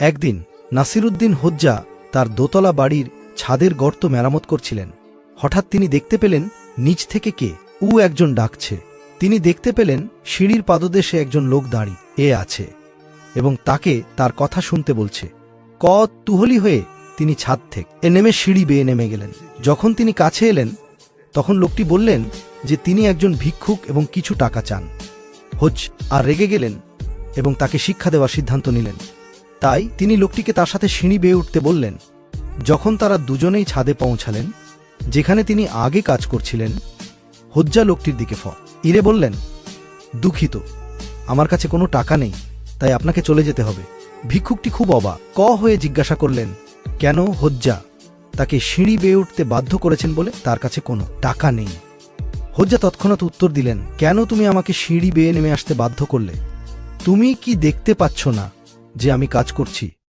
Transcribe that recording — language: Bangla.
একদিন নাসিরুদ্দিন হোজ্জা তার দোতলা বাড়ির ছাদের গর্ত মেরামত করছিলেন। হঠাৎ তিনি দেখতে পেলেন নিচ থেকে কে একজন ডাকছে। তিনি দেখতে পেলেন সিঁড়ির পাদদেশে একজন লোক দাঁড়িয়ে আছে এবং তাকে তার কথা শুনতে বলছে। তুহলি হয়ে তিনি ছাদ থেকে নেমে সিঁড়ি বেয়ে নেমে গেলেন। যখন তিনি কাছে এলেন তখন লোকটি বললেন যে তিনি একজন ভিক্ষুক এবং কিছু টাকা চান। আর রেগে গেলেন এবং তাকে শিক্ষা দেওয়ার সিদ্ধান্ত নিলেন। তাই তিনি লোকটিকে তার সাথে সিঁড়ি বেয়ে উঠতে বললেন। যখন তারা দুজনেই ছাদে পৌঁছালেন যেখানে তিনি আগে কাজ করছিলেন, হোজ্জা লোকটির দিকে ইরে বললেন, দুঃখিত, আমার কাছে কোনো টাকা নেই, তাই আপনাকে চলে যেতে হবে। ভিক্ষুকটি খুব অবাক হয়ে জিজ্ঞাসা করলেন, কেন হোজ্জা তাকে সিঁড়ি বেয়ে উঠতে বাধ্য করেছেন বলে তার কাছে কোনো টাকা নেই? হোজ্জা তৎক্ষণাৎ উত্তর দিলেন, কেন তুমি আমাকে সিঁড়ি বেয়ে নেমে আসতে বাধ্য করলে? তুমি কি দেখতে পাচ্ছ না যে আমি কাজ করছি?